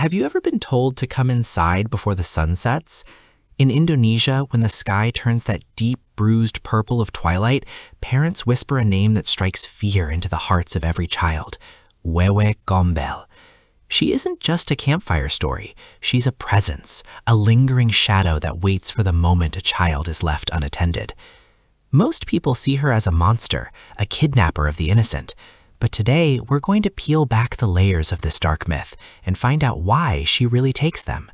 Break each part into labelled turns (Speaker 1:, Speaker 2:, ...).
Speaker 1: have you ever been told to come inside before the sun sets? In Indonesia, when the sky turns that deep, bruised purple of twilight, parents whisper a name that strikes fear into the hearts of every child. Wewe Gombel. She isn't just a campfire story. She's a presence, a lingering shadow that waits for the moment a child is left unattended. Most people see her as a monster, a kidnapper of the innocent. But today, we're going to peel back the layers of this dark myth and find out why she really takes them.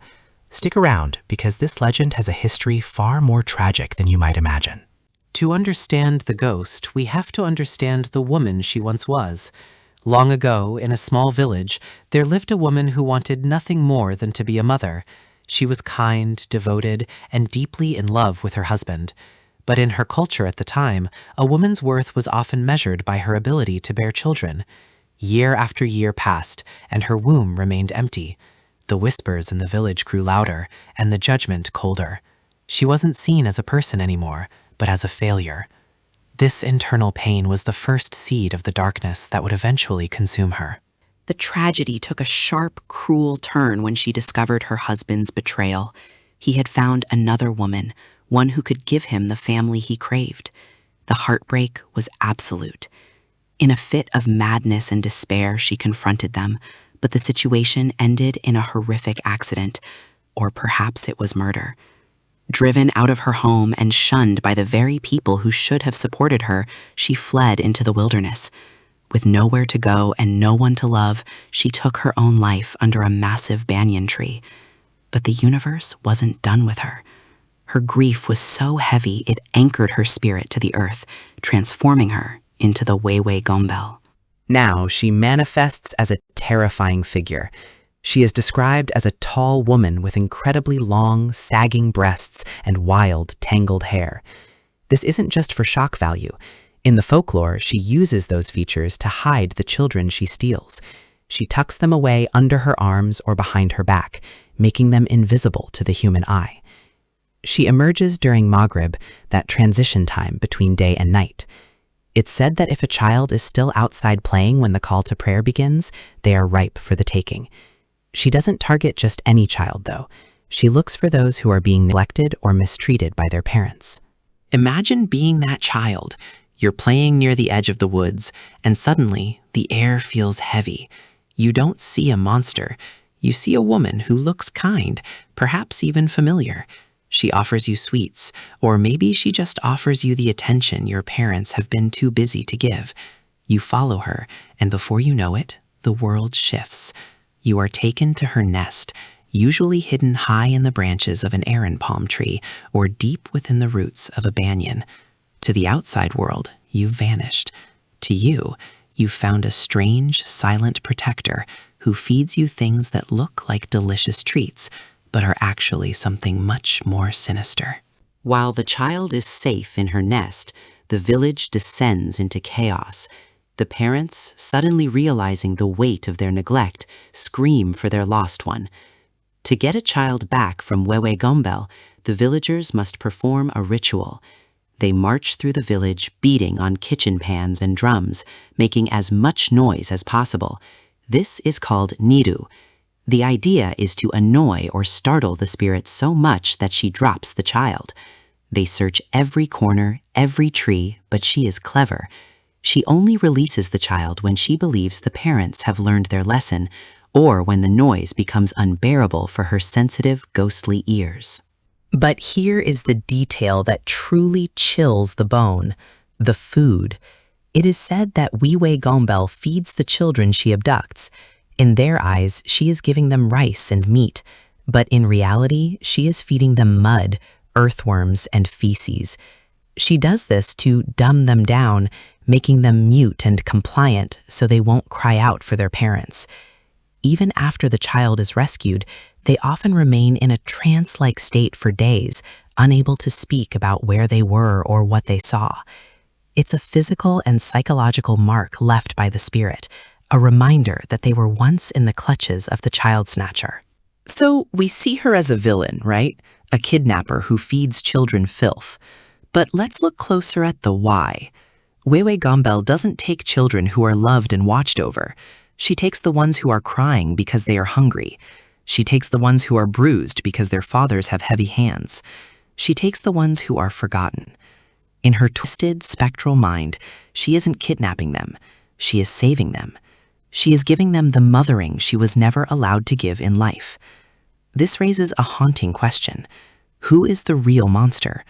Speaker 1: Stick around, because this legend has a history far more tragic than you might imagine.
Speaker 2: To understand the ghost, we have to understand the woman she once was. Long ago, in a small village, there lived a woman who wanted nothing more than to be a mother. She was kind, devoted, and deeply in love with her husband. But in her culture at the time, a woman's worth was often measured by her ability to bear children. Year after year passed, and her womb remained empty. The whispers in the village grew louder, and the judgment colder. She wasn't seen as a person anymore, but as a failure. This internal pain was the first seed of the darkness that would eventually consume her.
Speaker 3: The tragedy took a sharp, cruel turn when she discovered her husband's betrayal. He had found another woman, one who could give him the family he craved. The heartbreak was absolute. In a fit of madness and despair, she confronted them, but the situation ended in a horrific accident, or perhaps it was murder. Driven out of her home and shunned by the very people who should have supported her, she fled into the wilderness. With nowhere to go and no one to love, she took her own life under a massive banyan tree. But the universe wasn't done with her. Her grief was so heavy it anchored her spirit to the earth, transforming her into the Wewe Gombel.
Speaker 2: Now she manifests as a terrifying figure. She is described as a tall woman with incredibly long, sagging breasts and wild, tangled hair. This isn't just for shock value. In the folklore, she uses those features to hide the children she steals. She tucks them away under her arms or behind her back, making them invisible to the human eye. She emerges during Maghrib, that transition time between day and night. It's said that if a child is still outside playing when the call to prayer begins, they are ripe for the taking. She doesn't target just any child, though. She looks for those who are being neglected or mistreated by their parents. Imagine being that child. You're playing near the edge of the woods, and suddenly the air feels heavy. You don't see a monster. You see a woman who looks kind, perhaps even familiar. She offers you sweets, or maybe she just offers you the attention your parents have been too busy to give. You follow her, and before you know it, the world shifts. You are taken to her nest, usually hidden high in the branches of an aran palm tree or deep within the roots of a banyan. To the outside world, you've vanished. To you, you've found a strange, silent protector who feeds you things that look like delicious treats, but are actually something much more sinister. While the child is safe in her nest, the village descends into chaos. The parents, suddenly realizing the weight of their neglect, scream for their lost one. To get a child back from Wewe Gombel, the villagers must perform a ritual. They march through the village beating on kitchen pans and drums, making as much noise as possible. This is called niru. The idea is to annoy or startle the spirit so much that she drops the child. They search every corner, every tree, but she is clever. She only releases the child when she believes the parents have learned their lesson, or when the noise becomes unbearable for her sensitive, ghostly ears. But here is the detail that truly chills the bone: the food. It is said that Wewe Gombel feeds the children she abducts. In their eyes, she is giving them rice and meat, but in reality, she is feeding them mud, earthworms, and feces. She does this to dumb them down, making them mute and compliant so they won't cry out for their parents. Even after the child is rescued, they often remain in a trance-like state for days, unable to speak about where they were or what they saw. It's a physical and psychological mark left by the spirit, a reminder that they were once in the clutches of the child snatcher. So we see her as a villain, right? A kidnapper who feeds children filth. But let's look closer at the why. Wewe Gombel doesn't take children who are loved and watched over. She takes the ones who are crying because they are hungry.
Speaker 3: She takes the ones who are bruised because their fathers have heavy hands. She takes the ones who are forgotten. In her twisted, spectral mind, she isn't kidnapping them. She is saving them. She is giving them the mothering she was never allowed to give in life. This raises a haunting question. Who is the real monster?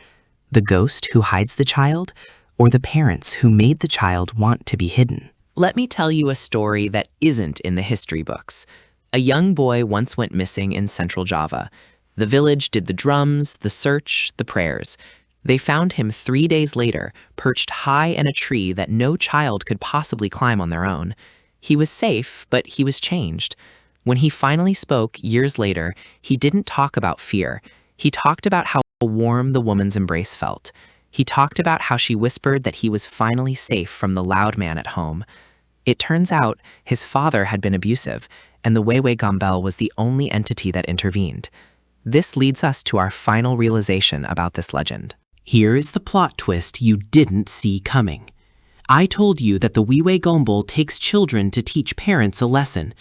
Speaker 3: The ghost who hides the child, or the parents who made the child want to be hidden?
Speaker 2: Let me tell you a story that isn't in the history books. A young boy once went missing in central Java. The village did the drums, the search, the prayers. They found him 3 days later, perched high in a tree that no child could possibly climb on their own. He was safe, but he was changed. When he finally spoke years later, he didn't talk about fear. He talked about how warm the woman's embrace felt. He talked about how she whispered that he was finally safe from the loud man at home. It turns out his father had been abusive, and the Wewe Gombel was the only entity that intervened. This leads us to our final realization about this legend.
Speaker 1: Here is the plot twist you didn't see coming. I told you that the Wewe Gombel takes children to teach parents a lesson.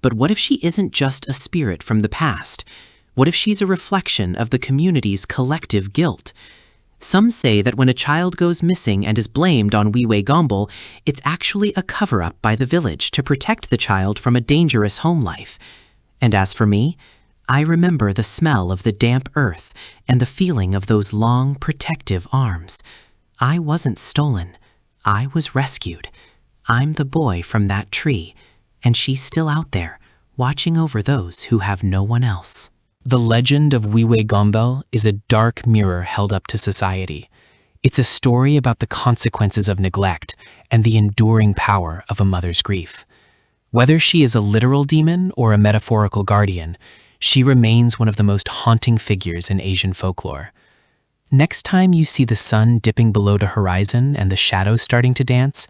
Speaker 1: But what if she isn't just a spirit from the past? What if she's a reflection of the community's collective guilt? Some say that when a child goes missing and is blamed on Wewe Gombel, it's actually a cover-up by the village to protect the child from a dangerous home life. And as for me, I remember the smell of the damp earth and the feeling of those long, protective arms. I wasn't stolen. I was rescued. I'm the boy from that tree, and she's still out there, watching over those who have no one else. The legend of Wewe Gombel is a dark mirror held up to society. It's a story about the consequences of neglect and the enduring power of a mother's grief. Whether she is a literal demon or a metaphorical guardian, she remains one of the most haunting figures in Asian folklore. Next time you see the sun dipping below the horizon and the shadows starting to dance,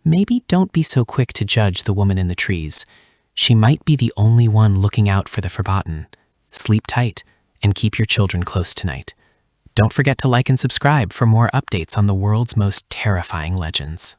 Speaker 1: maybe don't be so quick to judge the woman in the trees. She might be the only one looking out for the forgotten. Sleep tight and keep your children close tonight. Don't forget to like and subscribe for more updates on the world's most terrifying legends.